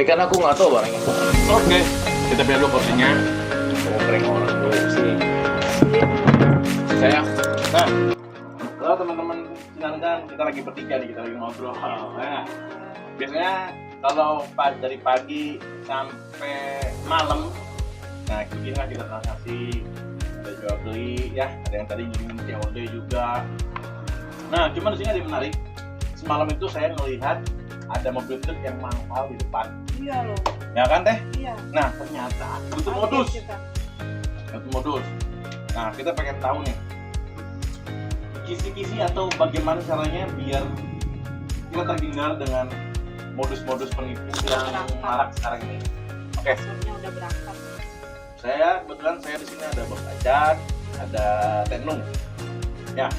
kan aku nggak tahu barang itu. Oke, kita biar dulu porsinya. Mau prank orang dulu sih. Saya. Nah, halo teman-teman Sinanggan, kita lagi bertiga nih, kita lagi ngobrol. Nah, biasanya kalau dari pagi sampai malam, nah beginilah kita transaksi, ada jual beli, ya, ada yang tadi ngirim COD juga. Nah, cuman di sini ada yang menarik. Semalam itu saya melihat ada mobil truk yang mangkal di depan. Iya loh. Ya kan teh? Iya. Nah, ternyata itu modus. Itu modus. Nah, kita pengen tahu nih kisi-kisi atau bagaimana caranya biar kita terhindar dengan modus-modus penipu yang marak sekarang ini. Oke, Passwordnya udah berangkat. kebetulan saya di sini ada Bos Acan, ada Tenung. Ya,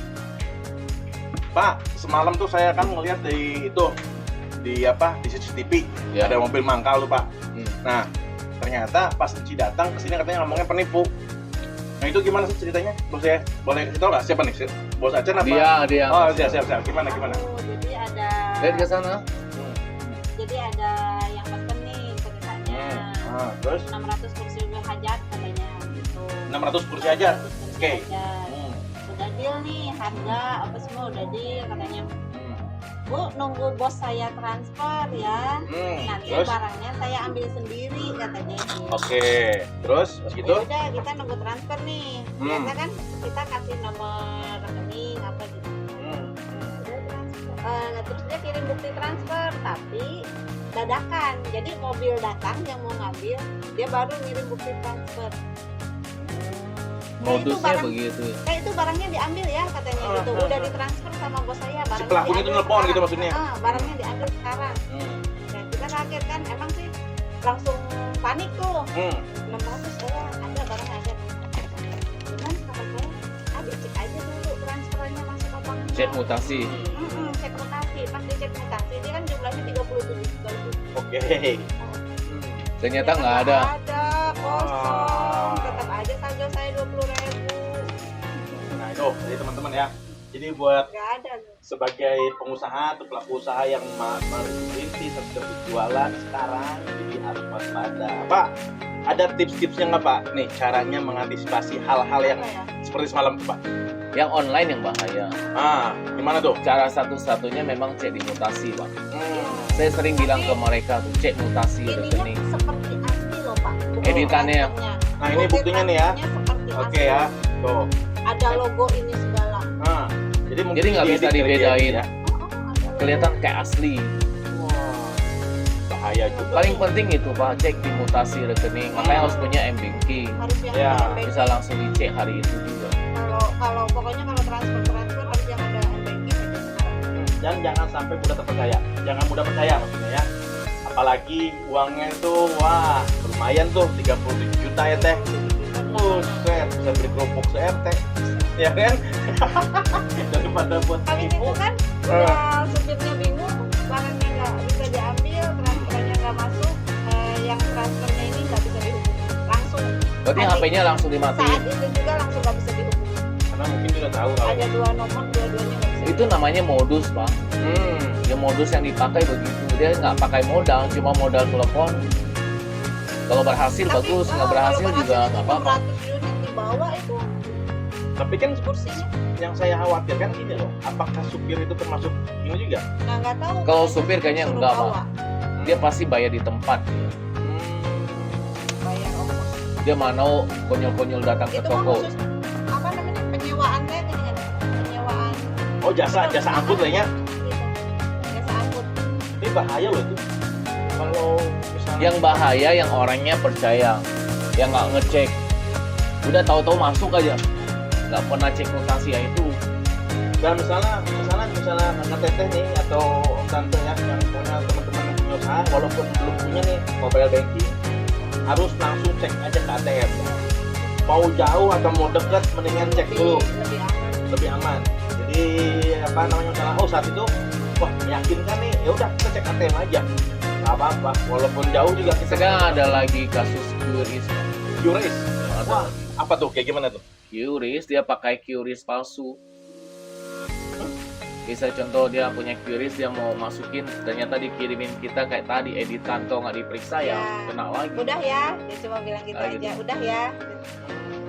Pak, semalam tuh saya kan ngelihat di CCTV, Ya. ada mobil mangkal tuh Pak. Hmm. Nah, ternyata pas Ci datang ke sini katanya ngomongnya penipu. Nah itu gimana sih ceritanya? Bos saya boleh kasih tau nggak siapa nih? Bos Acan apa? Dia. Oh siap. Gimana? Oh, jadi ada. Lihat ke sana. Jadi ada yang pesen nih ceritanya. Nah, terus 600 kursi mobil hajat katanya gitu. 600 kursi aja. 600 kursi Oke. hajat. Udah deal nih harga apa semua udah deal katanya. Bu, nunggu bos saya transfer ya. Nanti Terus? barangnya saya ambil sendiri katanya. Oke. Terus pas gitu? Ya udah kita nunggu transfer nih. Biasa kan kita kasih nomor rekening apa gitu. Udah transfer. Terus dia kirim bukti transfer tapi dadakan. Jadi mobil datang yang mau ngambil dia baru ngirim bukti transfer. Modusnya begitu. Itu barangnya diambil ya katanya gitu. Udah ditransfer sama bos saya barangnya. Si pelakunya itu diambil nelpon sekarang. gitu maksudnya? Barangnya diambil sekarang. Dan kita kaget kan emang sih langsung panik tuh. 600 saya ada barangnya ada. Cuman kata saya, adik cek aja dulu transferannya masuk apa enggak. Cek mutasi. Cek mutasi. Pas dicek mutasi dia kan jumlahnya 37 juta. Oke. Ternyata nggak ada. Ada kosong. Tetap aja saldo saya 20.000. Nah itu jadi teman-teman ya. Jadi buat Nggak ada loh. sebagai pengusaha atau pelaku usaha yang merintis atau berjualan sekarang, jadi harus waspada. Pak, ada tips-tipsnya nggak Pak? Nih caranya mengantisipasi hal-hal yang Apa ya? seperti semalam tuh Pak. Yang online yang bahaya. Gimana tuh? Cara satu-satunya memang cek di mutasi, Pak. Saya sering bilang ke mereka tuh cek mutasi Ininya rekening. seperti asli loh Pak. Editannya. Nah ini buktinya nih ya. Seperti Oke asli. ya. Tuh. Ada logo ini segala. Jadi mungkin Jadi nggak bisa diedit kali dibedain. ya. Kelihatan kayak asli. Wah, bahaya juga. Paling penting itu Pak, cek di mutasi rekening. Makanya harus punya m-banking. Harus yang Ya, ada banking. Bisa langsung dicek hari itu juga. Kalau pokoknya kalau transfer harus yang ada banking aja sekarang. Dan jangan sampai mudah terpercaya. Jangan mudah percaya maksudnya ya. Apalagi uangnya itu wah lumayan tuh 37 juta ya teh. Buset, bisa beli kerupuk se-RT. Ya kan? Daripada buat Kali tipu. itu kan udah supirnya bingung, barangnya nggak bisa diambil, transfernya nggak masuk, yang transfernya ini nggak bisa dihubungi langsung. Berarti HP-nya langsung dimatiin. Saat itu juga langsung nggak bisa dihubungi. Karena mungkin dia udah tahu kalau Ada dua nomor, dua-duanya nggak bisa. Itu namanya modus, Pak. Ya modus yang dipakai begitu. Dia nggak pakai modal, cuma modal telepon. Kalau berhasil bagus, nggak berhasil juga nggak apa-apa. 600 unit dibawa itu tapi kan kursinya. yang saya khawatirkan ini loh, apakah supir itu termasuk ini juga? Nah nggak tahu. Kalau supir kayaknya Suruh enggak, bawa. Pak. Dia pasti bayar di tempat. Bayar ongkos. Dia mau konyol-konyol datang ke Itu mah toko. khusus apa namanya penyewaan kan ini kan? Penyewaan Oh jasa angkut lah ya. gitu. Jasa angkut. Ini bahaya loh itu. Kalau misalnya Yang bahaya yang orangnya percaya, yang nggak ngecek. Udah tahu-tahu masuk aja, nggak pernah cek mutasi ya itu. dan misalnya ngeteteh nih atau om tante ya yang punya teman-teman yang punya usaha walaupun belum punya nih mobile banking harus langsung cek aja ke ATM. Mau jauh atau mau dekat mendingan cek dulu, Lebih aman. lebih aman. Jadi apa namanya misalnya saat itu wah meyakinkan nih ya udah kita cek ATM aja nggak apa-apa walaupun jauh juga kita Sekarang ada lagi kasus QRIS. QRIS. Ada Wah lagi. apa tuh kayak gimana tuh? QRIS dia pakai QRIS palsu. Bisa contoh dia punya QRIS, dia mau masukin, ternyata dikirimin kita kayak tadi editan, kalau nggak diperiksa ya Ya. kena lagi. Udah ya, dia cuma bilang gitu Ah, aja. gitu. Udah ya.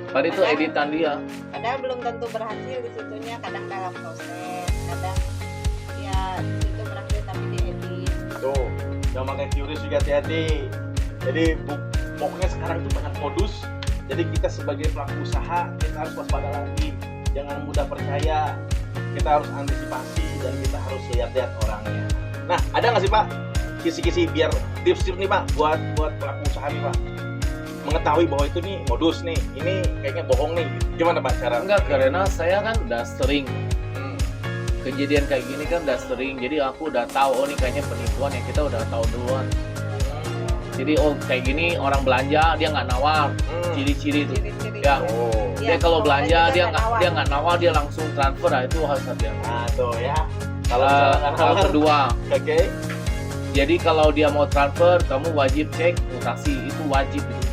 Padahal itu editan dia. Padahal belum tentu berhasil di situnya, kadang dalam proses, kadang ya di situ berhasil tapi diedit. Tuh, yang pakai QRIS juga hati-hati. Jadi pokoknya sekarang itu banyak modus. Jadi kita sebagai pelaku usaha kita harus waspada lagi. Jangan mudah percaya. Kita harus antisipasi dan kita harus lihat-lihat orangnya. Nah, ada nggak sih Pak kisi-kisi biar tips-tips nih Pak buat pelaku usaha nih Pak, mengetahui bahwa itu nih modus nih, ini kayaknya bohong nih. Gimana Pak cara? Enggak, karena saya kan udah sering Hmm. kejadian kayak gini kan udah sering, jadi aku udah tahu oh ini kayaknya penipuan ya, kita udah tahu duluan. Jadi oh kayak gini orang belanja dia nggak nawar, ciri-ciri itu. Ciri-ciri. Ya. Oh. Dia Ya, kalau belanja juga dia nggak nawar. nggak nawar, dia langsung transfer, nah, itu harus hati-hati. Nah, tuh ya. Kalau Hal misalkan nawar, kedua, oke. jadi kalau dia mau transfer kamu wajib cek mutasi, itu wajib itu.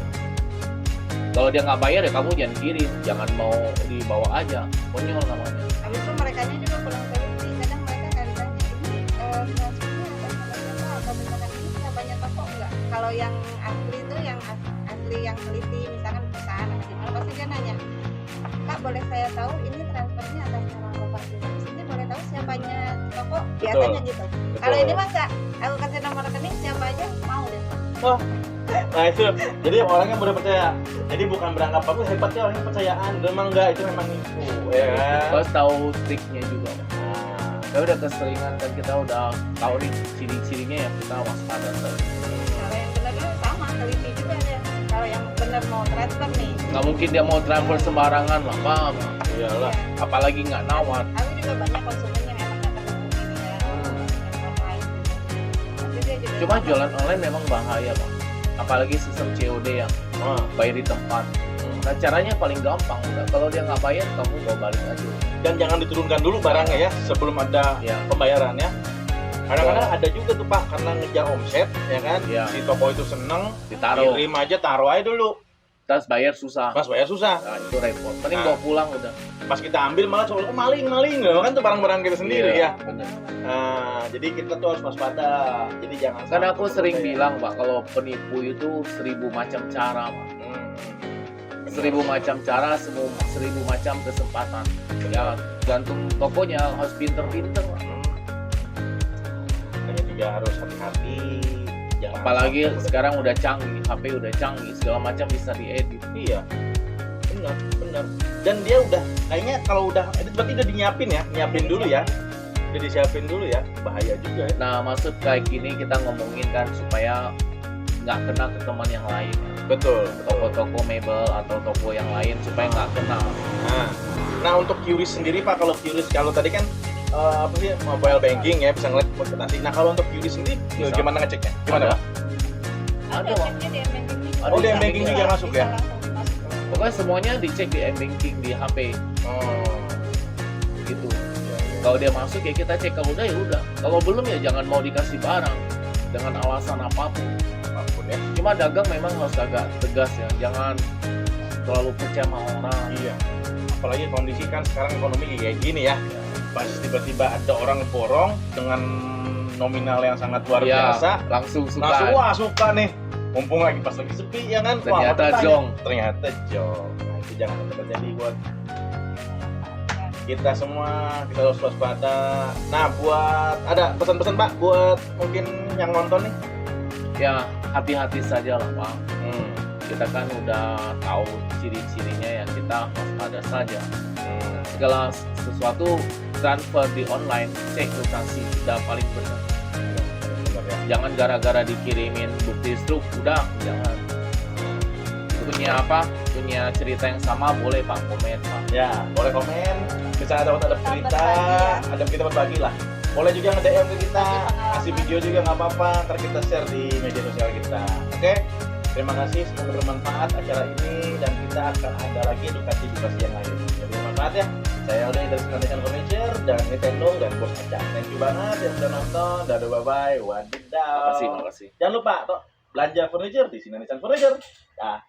Kalau dia nggak bayar ya kamu jangan kirim, jangan mau dibawa aja, konyol namanya. Habis itu mereka juga kurang teliti, kadang mereka nggak ditanya ini transfernya atas nama siapa atau misalkan ini siapanya toko enggak. Kalau yang asli itu yang asli yang teliti, misalkan perusahaan atau gimana, pasti dia nanya, Kak boleh saya tahu ini transfernya atas nama Bapak Julius, ini boleh tahu siapanya toko, biasanya gitu. Kalau ini mah enggak, aku kasih nomor rekening siapa aja mau deh. Nah itu, jadi orangnya mudah percaya. Jadi bukan beranggapan tuh hebatnya orangnya percayaan, memang enggak, itu memang nipu, ya kan? Terus tahu triknya juga. Nah, Ya udah keseringan kan kita udah tahu nih ciri-cirinya ya, kita waspada terus. Kalau yang benar sama, teliti juga dia. Kalau yang benar mau transfer nih, Nggak mungkin dia mau transfer sembarangan lah, Pak. iyalah. Apalagi nggak nawar. aku juga banyak konsumen yang emang nggak ketemu gini ya, yang online gitu. Tapi dia juga Cuma sama. jualan online memang bahaya, Pak. Apalagi sistem COD ya, Nah, bayar di tempat. Nah caranya paling gampang, udah kalau dia nggak bayar kamu bawa balik aja. dan jangan diturunkan dulu barangnya ya sebelum ada Ya. pembayaran ya. Kadang-kadang ada juga tuh Pak, karena ngejar omset ya kan, Ya. si toko itu seneng, Ditaruh, kirim aja, taruh aja dulu, terus bayar susah. pas bayar susah. Nah itu repot. Mending Nah. bawa pulang udah. Pas kita ambil malah soalnya maling kan tuh barang-barang kita sendiri Iya, ya. bener. Nah, jadi kita tuh harus waspada. Jadi jangan Kan sampai aku sering percaya. bilang Pak, kalau penipu itu 1000 macam cara, Pak. Hmm. 1000 macam cara, 1000 macam kesempatan. Ya gantung tokonya harus pinter-pinter, Pak. Makanya juga harus hati-hati. Jangan Apalagi sampai- sekarang udah canggih, HP udah canggih, segala macam bisa diedit. Iya, benar. Dan dia udah kayaknya kalau udah itu berarti udah nyiapin dulu ya. Udah disiapin dulu ya. Bahaya juga ya. Nah maksud kayak gini kita ngomongin kan supaya nggak kena ke teman yang lain, Betul. toko-toko mebel atau toko yang lain supaya nggak kena. Nah untuk QRIS sendiri Pak, kalau QRIS kalau tadi kan apa sih mobile banking ya bisa ngeliat investasi. Nah kalau untuk QRIS sendiri Bisa. gimana ngeceknya? Gimana Ada. Pak? Ada, Ada Pak. ceknya di M-Banking juga. Ada Oh, di di M-Banking M-Banking juga Bisa masuk ya? langsung masuk. Pokoknya semuanya dicek di M-Banking di HP Oh. gitu. Kalau dia masuk ya kita cek, kalau udah ya udah. Kalau belum ya jangan mau dikasih barang dengan alasan apapun. Apapun ya. Cuma dagang memang harus agak tegas ya, jangan terlalu percaya sama orang. Iya. Apalagi kondisi kan sekarang ekonomi kayak gini ya. Pas tiba-tiba ada orang borong dengan nominal yang sangat luar Ya, biasa, langsung suka. langsung wah suka nih. Mumpung lagi pas lagi sepi ya kan. Wah, Ternyata mau tanya. jong. Ternyata jong. Nah, itu jangan sampai terjadi buat kita semua, kita harus waspada. Nah, buat ada pesan-pesan Pak buat mungkin yang nonton nih. Ya hati-hati saja lah Pak. Hmm. Kita kan udah tahu ciri-cirinya ya, kita waspada saja. Hmm. Segala sesuatu transfer di online, cek lokasi sudah paling benar. Benar ya. Jangan gara-gara dikirimin bukti struk, udah jangan. Punya apa? Punya cerita yang sama boleh Pak komen Pak. Ya, boleh komen. Bisa ada cerita, berbagi, ada kita berbagi lah. Boleh juga nge-DM ke kita, Kasih pengalaman. kasih video juga nggak apa-apa, ntar kita share di media sosial kita. Oke? Terima kasih, semoga bermanfaat acara ini dan kita akan ada lagi edukasi yang lain. Jadi bermanfaat ya. Saya Aldo dari Sinandekan Furniture dan Nintendo dan Bos Acang. Thank you banget yang sudah nonton. Dadah bye-bye. Wadidaw. Makasih, makasih. Jangan lupa toh belanja furniture di Sinandekan Furniture. Dah.